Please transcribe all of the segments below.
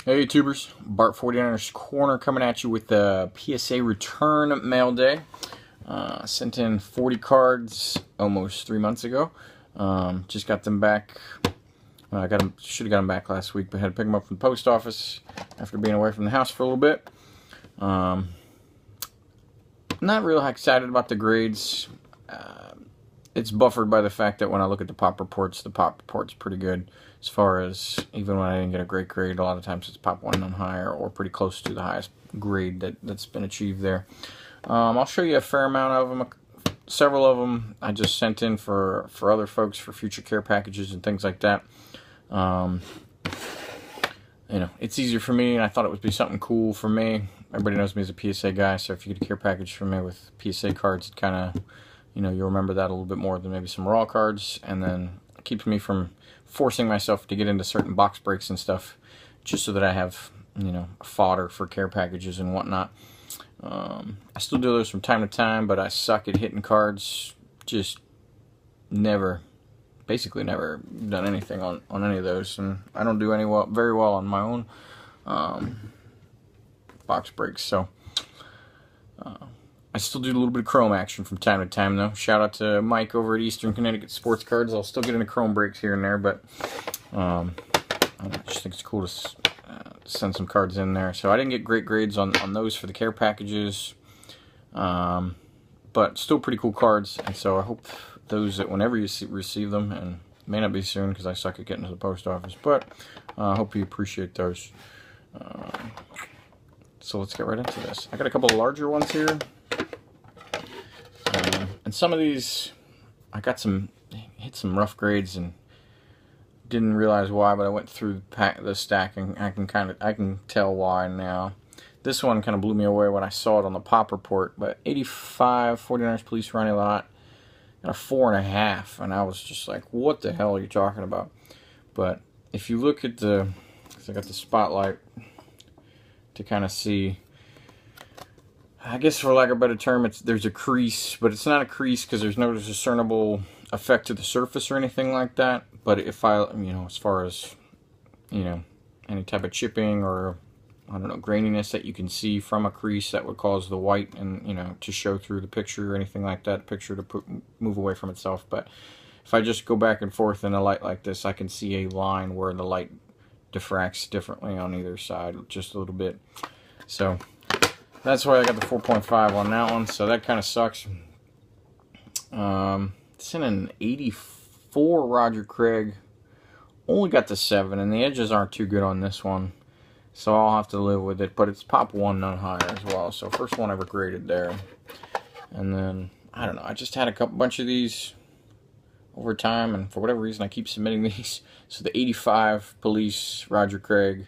Hey YouTubers, Bart 49ersCorner coming at you with the PSA return mail day. Sent in 40 cards almost 3 months ago. Just got them back. I should have got them back last week, but had to pick them up from the post office after being away from the house for a little bit. Not real excited about the grades. It's buffered by the fact that when I look at the pop report's pretty good. As far as, even when I didn't get a great grade, a lot of times it's pop 1 and higher, or pretty close to the highest grade that's been achieved there. I'll show you a fair amount of them. Several of them I just sent in for other folks for future care packages and things like that. You know, it's easier for me, and I thought it would be something cool for me. Everybody knows me as a PSA guy, so if you get a care package from me with PSA cards, it kind of, you know, you'll remember that a little bit more than maybe some raw cards, and then it keeps me from forcing myself to get into certain box breaks and stuff, just so that I have, you know, fodder for care packages and whatnot. I still do those from time to time, but I suck at hitting cards. Just basically never done anything on any of those, and I don't do very well on my own box breaks. So I still do a little bit of chrome action from time to time, though. Shout out to Mike over at Eastern Connecticut Sports Cards. I'll still get into chrome breaks here and there, but I just think it's cool to send some cards in there. So I didn't get great grades on those for the care packages, but still pretty cool cards. And so I hope those that whenever you receive them, and it may not be soon because I suck at getting to the post office, but I hope you appreciate those. So let's get right into this. I got a couple of larger ones here. And some of these, I hit some rough grades and didn't realize why, but I went through the stack and I can tell why now. This one kind of blew me away when I saw it on the pop report, but 85 49ers Police Ronnie Lott got a 4.5, and I was just like, what the hell are you talking about? But if you look at I got the spotlight to kind of see, I guess for lack of a better term, there's a crease, but it's not a crease because there's no discernible effect to the surface or anything like that. But if you know, as far as, you know, any type of chipping or, I don't know, graininess that you can see from a crease that would cause the white and, you know, to show through the picture or anything like that, picture to move away from itself. But if I just go back and forth in a light like this, I can see a line where the light diffracts differently on either side, just a little bit. So that's why I got the 4.5 on that one, so that kind of sucks. It's in an 84 Roger Craig. Only got the 7, and the edges aren't too good on this one, so I'll have to live with it. But it's pop 1, none higher as well, so first one ever graded there. And then, I don't know, I just had a bunch of these over time, and for whatever reason I keep submitting these. So the 85 Police Roger Craig,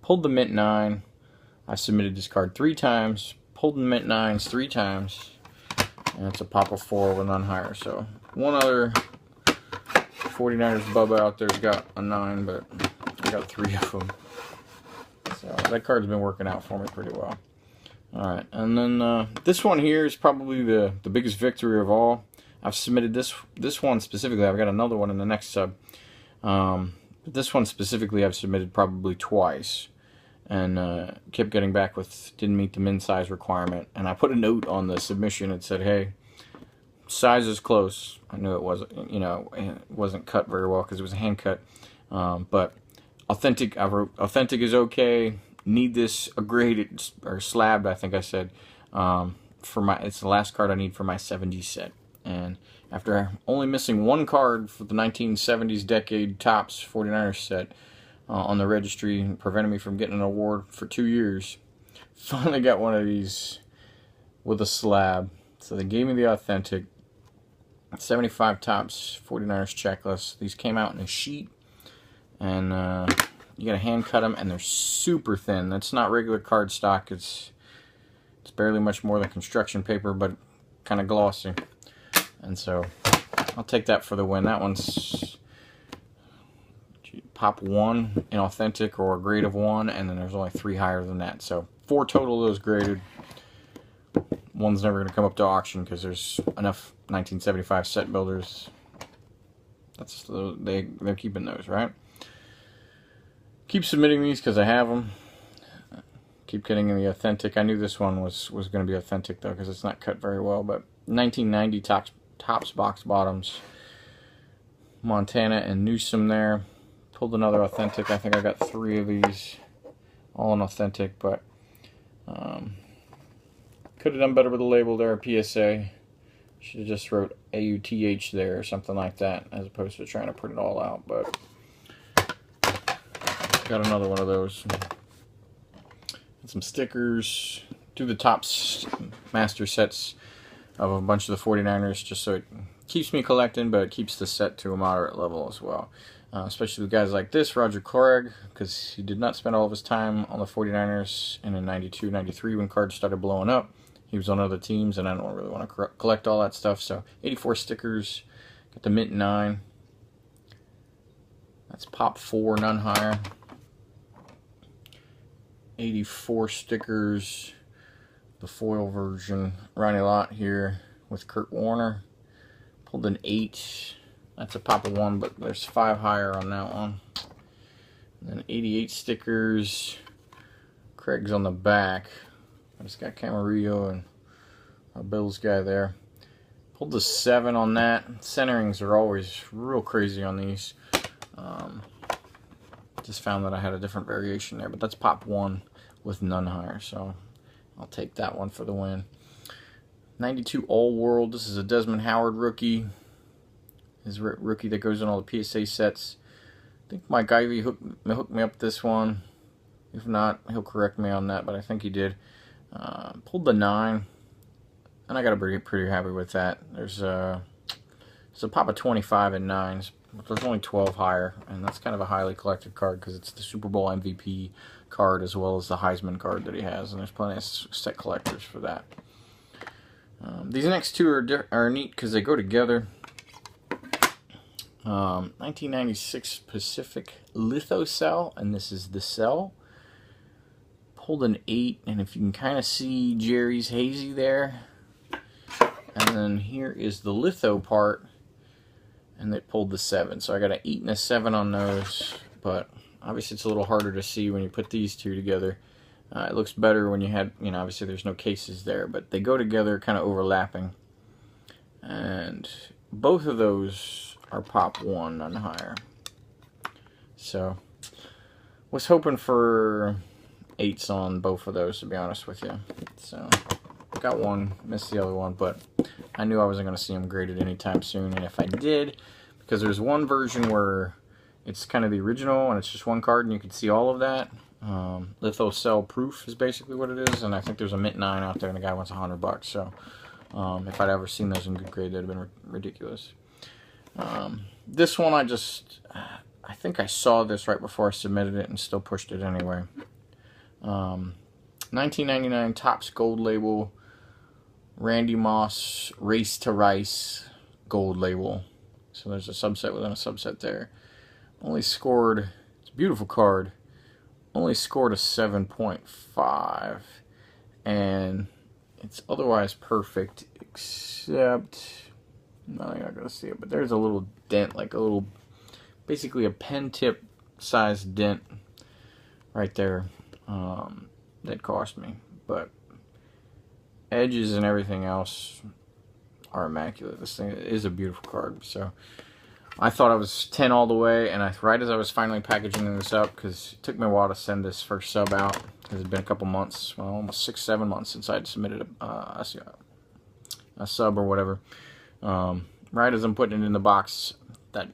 pulled the mint 9. I submitted this card 3 times, pulled the mint 9s 3 times, and it's a pop of 4 with none higher. So one other 49ers Bubba out there's got a 9, but I got 3 of them. So that card's been working out for me pretty well. Alright, and then this one here is probably the biggest victory of all. I've submitted this one specifically. I've got another one in the next sub. But this one specifically I've submitted probably twice. And kept getting back with didn't meet the min size requirement. And I put a note on the submission that said, hey, size is close. I knew it wasn't, you know, it wasn't cut very well because it was a hand cut. But authentic, I wrote, authentic is okay. Need this graded or slabbed, I think I said. It's the last card I need for my 70s set. And after only missing 1 card for the 1970s decade Topps 49ers set on the registry, preventing me from getting an award for 2 years, finally got one of these with a slab. So they gave me the authentic 75 Topps 49ers checklist. These came out in a sheet, and you gotta hand cut them, and they're super thin. That's not regular cardstock. It's barely much more than construction paper, but kind of glossy. And so I'll take that for the win. That one's pop 1 in authentic or a grade of 1, and then there's only 3 higher than that. So 4 total of those graded. One's never going to come up to auction because there's enough 1975 set builders. They're keeping those, right? Keep submitting these because I have them. Keep getting the authentic. I knew this one was going to be authentic though because it's not cut very well. But 1990 Topps box bottoms. Montana and Newsom there. Pulled another authentic. I think I got 3 of these, all in authentic, but could have done better with the label there, PSA. Should have just wrote AUTH there or something like that, as opposed to trying to print it all out. But got another one of those. And some stickers. Do the Topps master sets of a bunch of the 49ers, just so it keeps me collecting, but it keeps the set to a moderate level as well. Especially with guys like this, Roger Craig, because he did not spend all of his time on the 49ers in 92, 93 when cards started blowing up. He was on other teams, and I don't really want to collect all that stuff. So 84 stickers. Got the Mint 9. That's Pop 4, none higher. 84 stickers. The foil version. Ronnie Lott here with Kurt Warner. Pulled an 8. That's a Pop of 1, but there's 5 higher on that one. And then 88 stickers. Craig's on the back. I just got Camarillo and a Bills guy there. Pulled the 7 on that. Centerings are always real crazy on these. Just found that I had a different variation there, but that's Pop 1 with none higher, so I'll take that one for the win. 92 All World. This is a Desmond Howard rookie. His rookie that goes in all the PSA sets. I think Mike Ivey hooked me up this one. If not, he'll correct me on that, but I think he did. Pulled the 9, and I got to be pretty happy with that. There's a Pop of 25 and 9s, but there's only 12 higher, and that's kind of a highly collected card because it's the Super Bowl MVP card as well as the Heisman card that he has, and there's plenty of set collectors for that. These next two are neat because they go together. 1996 Pacific Litho Cell, and this is the cell. Pulled an 8, and if you can kind of see Jerry's hazy there. And then here is the litho part, and they pulled the 7. So I got an 8 and a 7 on those, but obviously it's a little harder to see when you put these two together. It looks better when you had, obviously there's no cases there, but they go together kind of overlapping. And both of those are Pop 1 and higher. So, was hoping for 8s on both of those, to be honest with you. So, got one, missed the other one, but I knew I wasn't going to see them graded anytime soon, and if I did, because there's one version where it's kind of the original, and it's just one card, and you can see all of that. Litho Cell Proof is basically what it is, and I think there's a Mint 9 out there, and the guy wants $100, so if I'd ever seen those in good grade, that'd have been ridiculous. This one I think I saw this right before I submitted it and still pushed it anyway. 1999 Topps Gold Label, Randy Moss Race to Rice Gold Label. So there's a subset within a subset there. Only scored, it's a beautiful card, only scored a 7.5, and it's otherwise perfect except, no, you're not going to see it, but there's a little dent, like a little, basically a pen tip sized dent right there that cost me. But edges and everything else are immaculate. This thing is a beautiful card. So I thought I was 10 all the way, and right as I was finally packaging this up, because it took me a while to send this first sub out, because it's been a couple months, well, almost 6-7 months since I'd submitted a sub or whatever. Right as I'm putting it in the box, that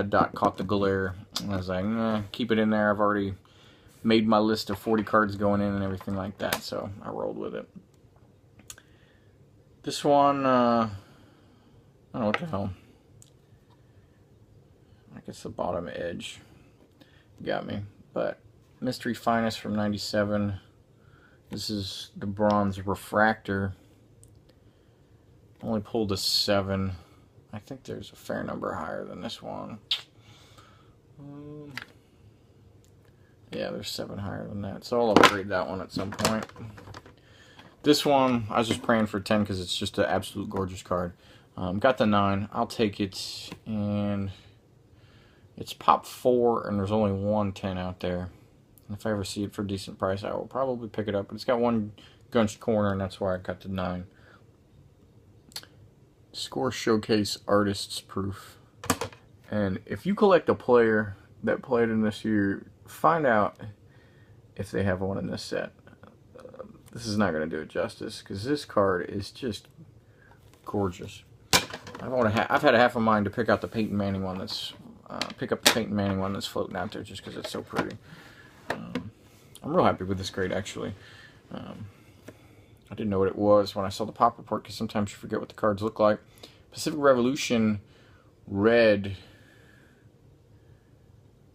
dot caught the glare, and I was like, nah, keep it in there. I've already made my list of 40 cards going in and everything like that, so I rolled with it. This one, I don't know what the hell. I guess the bottom edge got me, but Mystery Finest from 97. This is the bronze refractor. Only pulled a 7. I think there's a fair number higher than this one. Yeah, there's 7 higher than that, so I'll upgrade that one at some point. This one, I was just praying for 10 because it's just an absolute gorgeous card. Got the 9. I'll take it, and it's Pop 4, and there's only one 10 out there. If I ever see it for a decent price, I will probably pick it up. But it's got one gunched corner, and that's why I got to 9. Score Showcase Artist's Proof. And if you collect a player that played in this year, find out if they have one in this set. This is not going to do it justice, because this card is just gorgeous. I've had a half a mind to pick out the Peyton Manning one that's pick up the Peyton Manning one that's floating out there just because it's so pretty. I'm real happy with this grade, actually. I didn't know what it was when I saw the pop report, because sometimes you forget what the cards look like. Pacific Revolution Red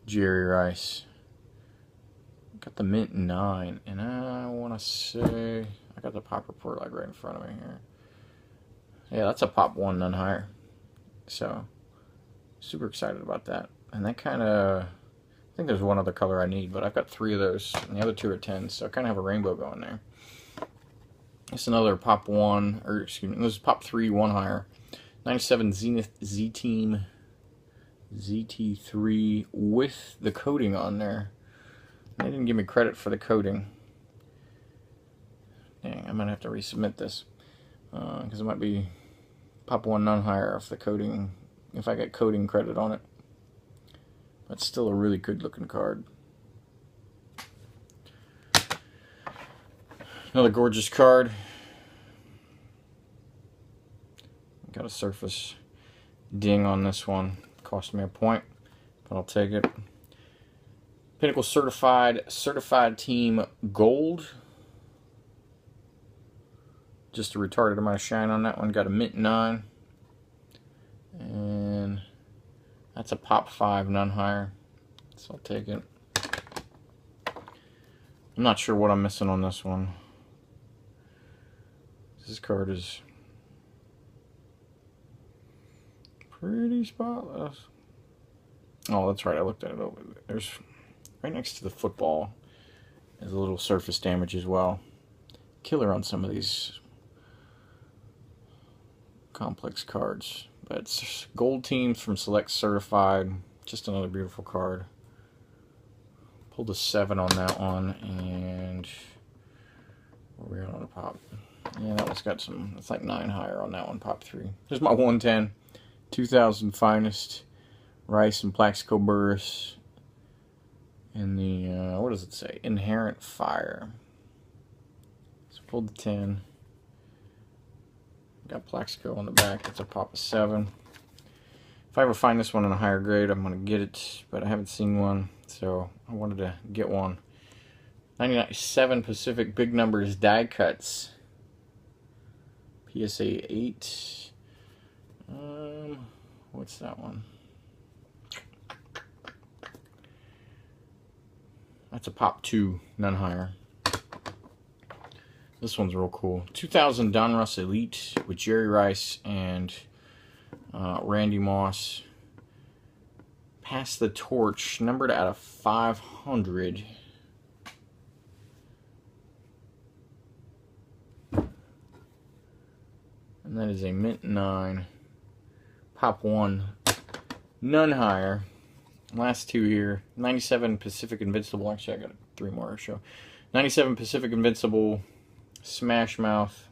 Jerry Rice. Got the mint 9, and I want to say I got the pop report like right in front of me here. Yeah, that's a pop 1, none higher. So super excited about that. And that kind of, I think there's one other color I need, but I've got 3 of those, and the other 2 are 10s, so I kind of have a rainbow going there. It's another pop 1, or excuse me, this is pop 3, 1 higher. 97 Zenith Z-Team ZT3 with the coating on there. They didn't give me credit for the coating. Dang, I might have to resubmit this, because it might be pop 1, none higher if the coating, if I get coating credit on it. But still a really good looking card. Another gorgeous card. Got a surface ding on this one. Cost me a point, but I'll take it. Pinnacle Certified Team Gold. Just a retarded amount of shine on that one. Got a mint 9. And that's a pop 5, none higher. So I'll take it. I'm not sure what I'm missing on this one. This card is pretty spotless. Oh, that's right. I looked at it over there. There's right next to the football is a little surface damage as well. Killer on some of these complex cards. But it's gold teams from Select Certified. Just another beautiful card. Pulled a 7 on that one, and where are we on the pop? Yeah, that one's got some, it's like 9 higher on that one, pop 3. Here's my 110, 2000 Finest, Rice and Plaxico Burris, and the, what does it say? Inherent Fire. So pulled the 10. Got Plaxico on the back, that's a pop of 7. If I ever find this one in a higher grade, I'm going to get it, but I haven't seen one, so I wanted to get one. 97 Pacific Big Numbers Die Cuts. PSA 8. What's that one? That's a pop 2, none higher. This one's real cool. 2000 Donruss Elite with Jerry Rice and Randy Moss. Pass the Torch, numbered out of 500. And that is a mint 9, pop 1, none higher. Last 2 here. 97 Pacific Invincible. Actually, I got 3 more to show. 97 Pacific Invincible, Smash Mouth.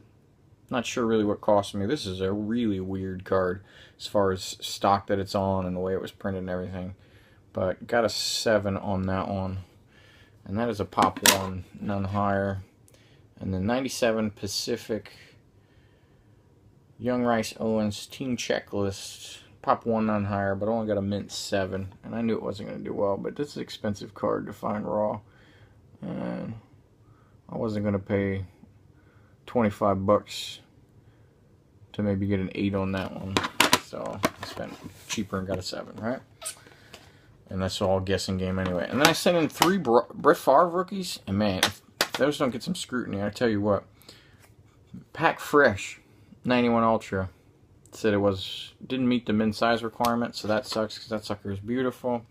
Not sure really what cost me. This is a really weird card as far as stock that it's on and the way it was printed and everything. But got a 7 on that one. And that is a pop 1, none higher. And then 97 Pacific Young Rice Owens Team Checklist, pop 1, none higher, but only got a mint 7. And I knew it wasn't going to do well, but this is an expensive card to find raw. And I wasn't going to pay 25 bucks to maybe get an 8 on that one. So I spent cheaper and got a 7, right? And that's all guessing game anyway. And then I sent in 3 Brett Favre rookies, and man, if those don't get some scrutiny, I tell you what. Pack Fresh 91 Ultra said it didn't meet the min size requirement, so that sucks because that sucker is beautiful.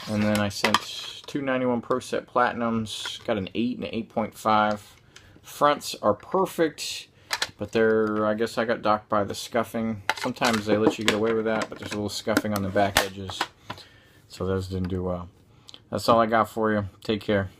And then I sent 2 91 Pro Set Platinums, got an 8 and an 8.5. Fronts are perfect, but they're, I guess I got docked by the scuffing. Sometimes they let you get away with that, but there's a little scuffing on the back edges, so those didn't do well. That's all I got for you. Take care.